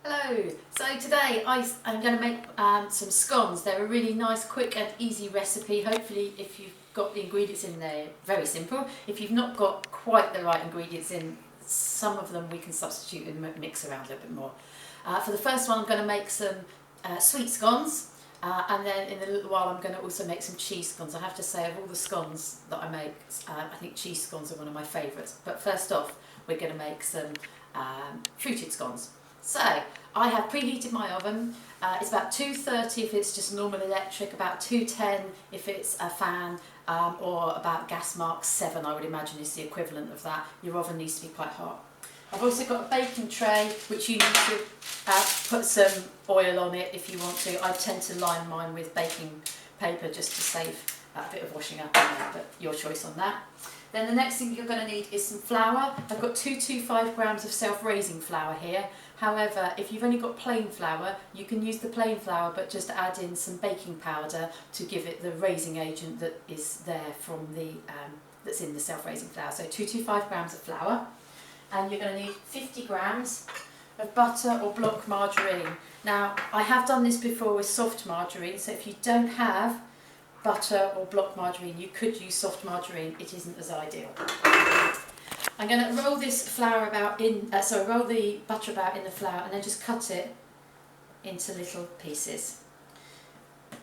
Hello, so today I'm going to make some scones. They're a really nice, quick and easy recipe. Hopefully if you've got the ingredients in there, very simple. If you've not got quite the right ingredients in, some of them we can substitute and mix around a little bit more. For the first one I'm going to make some sweet scones and then in a little while I'm going to also make some cheese scones. I have to say, of all the scones that I make, I think cheese scones are one of my favourites. But first off we're going to make some fruited scones. So, I have preheated my oven. It's about 230 if it's just normal electric, about 210 if it's a fan, or about gas mark 7 I would imagine is the equivalent of that. Your oven needs to be quite hot. I've also got a baking tray which you need to put some oil on it if you want to. I tend to line mine with baking paper just to save a bit of washing up on there, but your choice on that. Then the next thing you're going to need is some flour. I've got 225 grams of self-raising flour here. However, if you've only got plain flour, you can use the plain flour but just add in some baking powder to give it the raising agent that is there from the that's in the self-raising flour. So 225 grams of flour, and you're going to need 50 grams of butter or block margarine. Now, I have done this before with soft margarine, so if you don't have butter or block margarine, you could use soft margarine. It isn't as ideal. I'm going to roll this flour about in, roll the butter about in the flour and then just cut it into little pieces.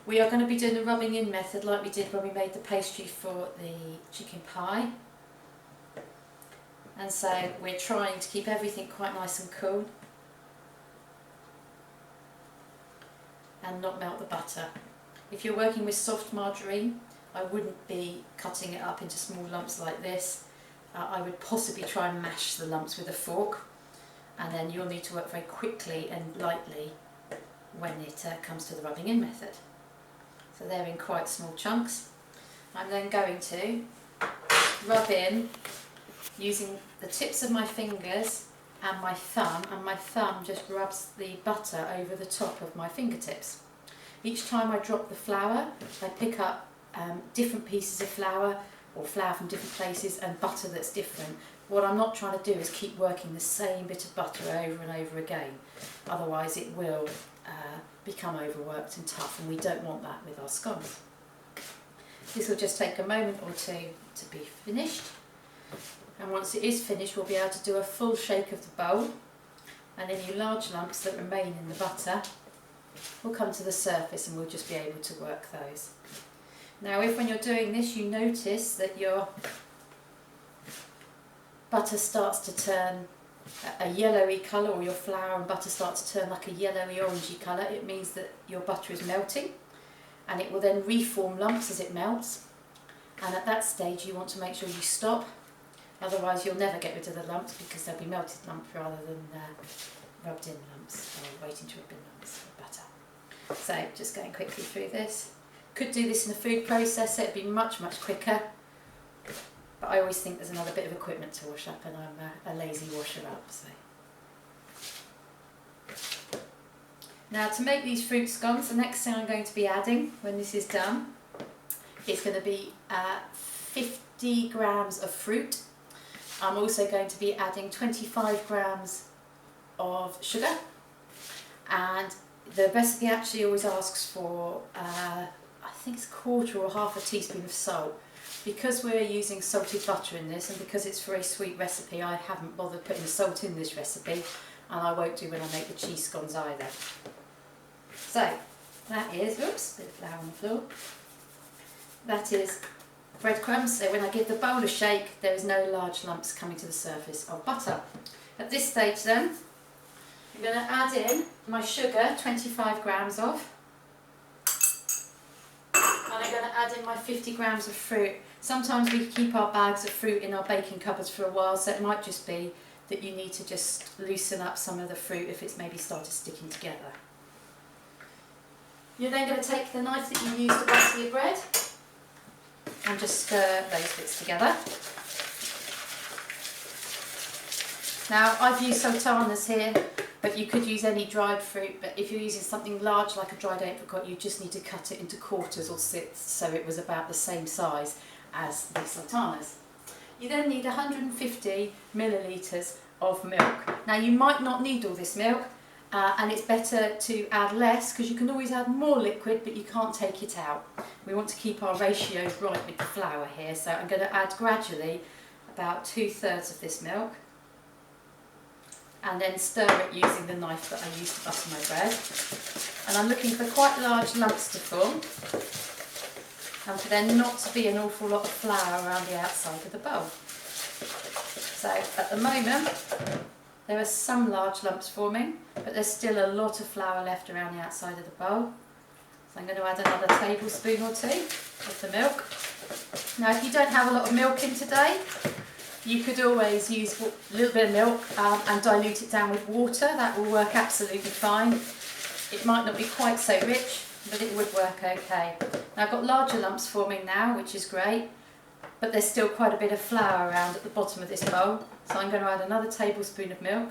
We are going to be doing the rubbing in method like we did when we made the pastry for the chicken pie. And so we're trying to keep everything quite nice and cool and not melt the butter. If you're working with soft margarine, I wouldn't be cutting it up into small lumps like this. I would possibly try and mash the lumps with a fork, and then you'll need to work very quickly and lightly when it comes to the rubbing in method. So they're in quite small chunks. I'm then going to rub in using the tips of my fingers and my thumb just rubs the butter over the top of my fingertips. Each time I drop the flour, I pick up different pieces of flour or flour from different places and butter that's different. What I'm not trying to do is keep working the same bit of butter over and over again, otherwise it will become overworked and tough, and we don't want that with our scones. This will just take a moment or two to be finished, and once it is finished we'll be able to do a full shake of the bowl, and any large lumps that remain in the butter will come to the surface and we'll just be able to work those. Now, if when you're doing this you notice that your butter starts to turn a yellowy colour, or your flour and butter start to turn like a yellowy orangey colour, it means that your butter is melting, and it will then reform lumps as it melts, and at that stage you want to make sure you stop, otherwise you'll never get rid of the lumps because they'll be melted lumps rather than rubbed in lumps, or waiting to rub in lumps of butter. So just going quickly through this. Could do this in a food processor, it'd be much quicker, but I always think there's another bit of equipment to wash up, and I'm a lazy washer up. So now, to make these fruit scones, the next thing I'm going to be adding when this is done is going to be 50 grams of fruit. I'm also going to be adding 25 grams of sugar, and the recipe actually always asks for I think it's a quarter or half a teaspoon of salt. Because we're using salted butter in this, and because it's for a sweet recipe, I haven't bothered putting the salt in this recipe, and I won't do when I make the cheese scones either. So that is, oops, bit of flour on the floor. That is breadcrumbs, so when I give the bowl a shake there is no large lumps coming to the surface of butter. At this stage then, I'm going to add in my sugar, 25 grams of, and I'm going to add in my 50 grams of fruit. Sometimes we keep our bags of fruit in our baking cupboards for a while, so it might just be that you need to just loosen up some of the fruit if it's maybe started sticking together. You're then going to take the knife that you use to butter your bread and just stir those bits together. Now, I've used sultanas here, but you could use any dried fruit, but if you're using something large like a dried apricot, you just need to cut it into quarters or sixths so it was about the same size as the sultanas. You then need 150 millilitres of milk. Now, you might not need all this milk, and it's better to add less because you can always add more liquid but you can't take it out. We want to keep our ratios right with the flour here, so I'm going to add gradually about 2/3 of this milk and then stir it using the knife that I used to butter my bread. And I'm looking for quite large lumps to form and for there not to be an awful lot of flour around the outside of the bowl. So at the moment there are some large lumps forming, but there's still a lot of flour left around the outside of the bowl. So I'm going to add another tablespoon or two of the milk. Now if you don't have a lot of milk in today, you could always use a little bit of milk and dilute it down with water. That will work absolutely fine. It might not be quite so rich, but it would work okay. Now I've got larger lumps forming now, which is great, but there's still quite a bit of flour around at the bottom of this bowl. So I'm going to add another tablespoon of milk.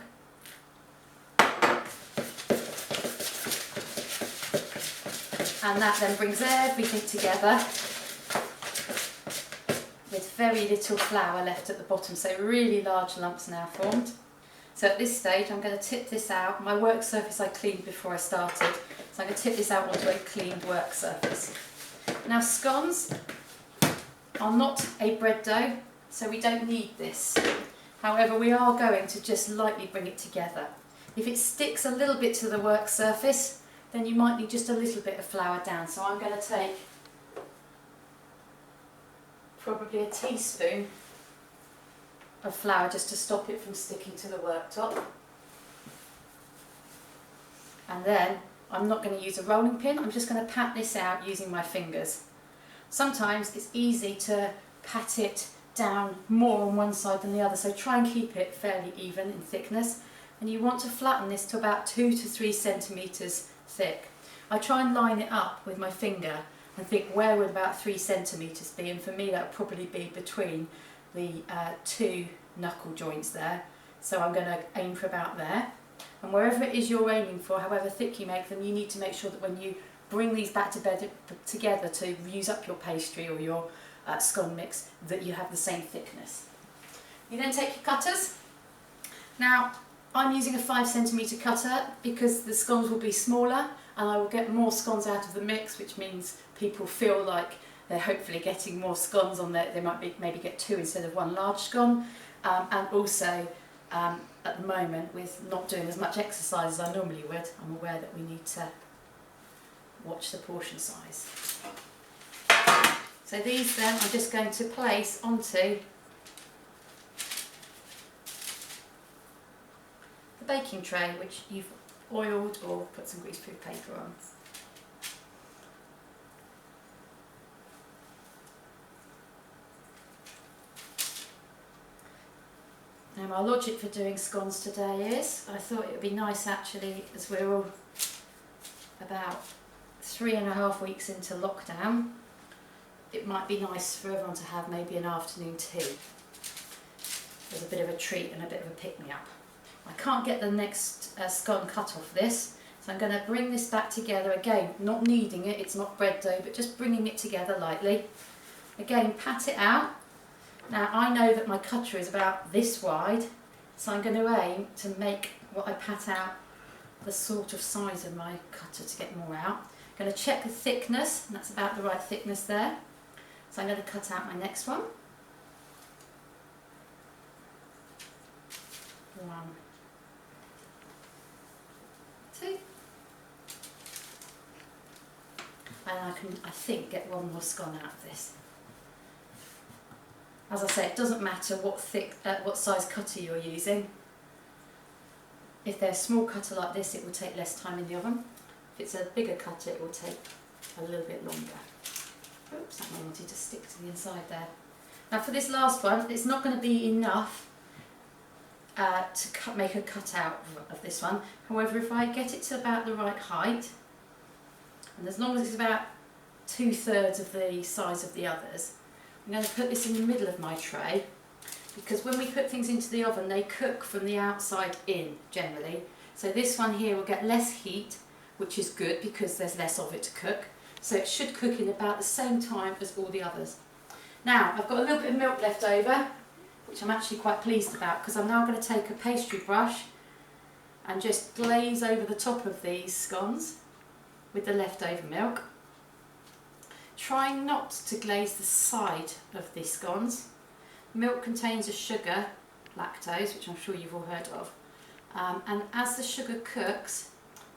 And that then brings everything together with very little flour left at the bottom, so really large lumps now formed. So at this stage I'm going to tip this out. My work surface I cleaned before I started, so I'm going to tip this out onto a cleaned work surface. Now scones are not a bread dough, so we don't need this. However, we are going to just lightly bring it together. If it sticks a little bit to the work surface, then you might need just a little bit of flour down. So I'm going to take probably a teaspoon of flour just to stop it from sticking to the worktop. And then I'm not going to use a rolling pin, I'm just going to pat this out using my fingers. Sometimes it's easy to pat it down more on one side than the other, so try and keep it fairly even in thickness, and you want to flatten this to about 2 to 3 centimetres thick. I try and line it up with my finger and think where would about 3 centimetres be, and for me that would probably be between the two knuckle joints there, so I'm going to aim for about there. And wherever it is you're aiming for, however thick you make them, you need to make sure that when you bring these back together to use up your pastry or your scone mix, that you have the same thickness. You then take your cutters. Now I'm using a 5 centimetre cutter because the scones will be smaller and I will get more scones out of the mix, which means people feel like they're hopefully getting more scones on there. They might maybe get 2 instead of 1 large scone, and also at the moment, with not doing as much exercise as I normally would, I'm aware that we need to watch the portion size. So these then I'm just going to place onto the baking tray, which you've oiled or put some greaseproof paper on. Now my logic for doing scones today is, I thought it would be nice actually, as we're all about 3.5 weeks into lockdown, it might be nice for everyone to have maybe an afternoon tea as a bit of a treat and a bit of a pick-me-up. I can't get the next scone cut off this, so I'm going to bring this back together again, not kneading it, it's not bread dough, but just bringing it together lightly. Again, pat it out. Now I know that my cutter is about this wide, so I'm going to aim to make what I pat out the sort of size of my cutter to get more out. I'm going to check the thickness, and that's about the right thickness there. So I'm going to cut out my next one. 1, 2. And I can, I think, get one more scone out of this. As I say, it doesn't matter what size cutter you're using. If they're a small cutter like this, it will take less time in the oven. If it's a bigger cutter, it will take a little bit longer. Oops, that one wanted to stick to the inside there. Now for this last one, it's not going to be enough to make a cutout of this one. However, if I get it to about the right height, and as long as it's about 2/3 of the size of the others, I'm going to put this in the middle of my tray, because when we put things into the oven, they cook from the outside in generally. So this one here will get less heat, which is good because there's less of it to cook. So it should cook in about the same time as all the others. Now I've got a little bit of milk left over, which I'm actually quite pleased about, because I'm now going to take a pastry brush and just glaze over the top of these scones with the leftover milk. Try not to glaze the side of the scones. Milk contains a sugar, lactose, which I'm sure you've all heard of, and as the sugar cooks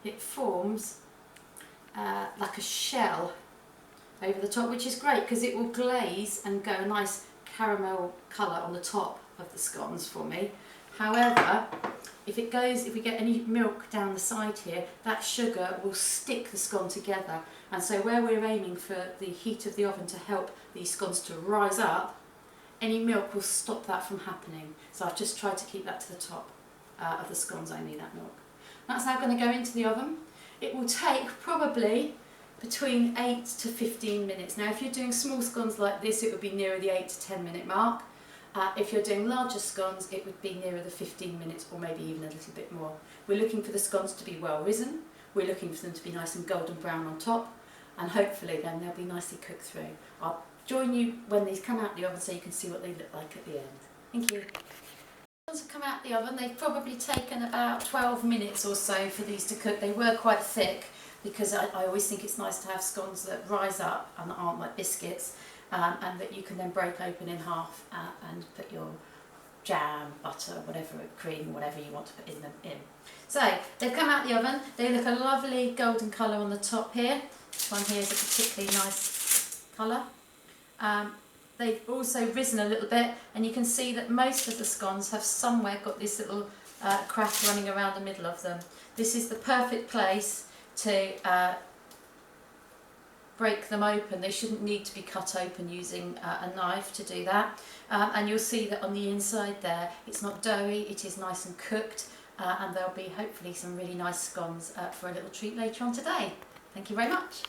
it forms like a shell over the top, which is great because it will glaze and go a nice caramel colour on the top of the scones for me. However, if we get any milk down the side here, that sugar will stick the scone together, and so where we're aiming for the heat of the oven to help these scones to rise up, any milk will stop that from happening. So I've just tried to keep that to the top of the scones only, that milk. That's now going to go into the oven. It will take probably between 8 to 15 minutes. Now if you're doing small scones like this, it would be nearer the 8 to 10 minute mark. If you're doing larger scones, it would be nearer the 15 minutes or maybe even a little bit more. We're looking for the scones to be well risen, we're looking for them to be nice and golden brown on top, and hopefully then they'll be nicely cooked through. I'll join you when these come out the oven so you can see what they look like at the end. Thank you. Once they've come out the oven, they've probably taken about 12 minutes or so for these to cook. They were quite thick because I always think it's nice to have scones that rise up and aren't like biscuits, and that you can then break open in half and put your jam, butter, whatever, cream, whatever you want to put in them in. So they've come out the oven. They look a lovely golden colour on the top here. This one here is a particularly nice colour. They've also risen a little bit, and you can see that most of the scones have somewhere got this little crack running around the middle of them. This is the perfect place to break them open. They shouldn't need to be cut open using a knife to do that, and you'll see that on the inside there it's not doughy, it is nice and cooked, and there'll be hopefully some really nice scones for a little treat later on today. Thank you very much.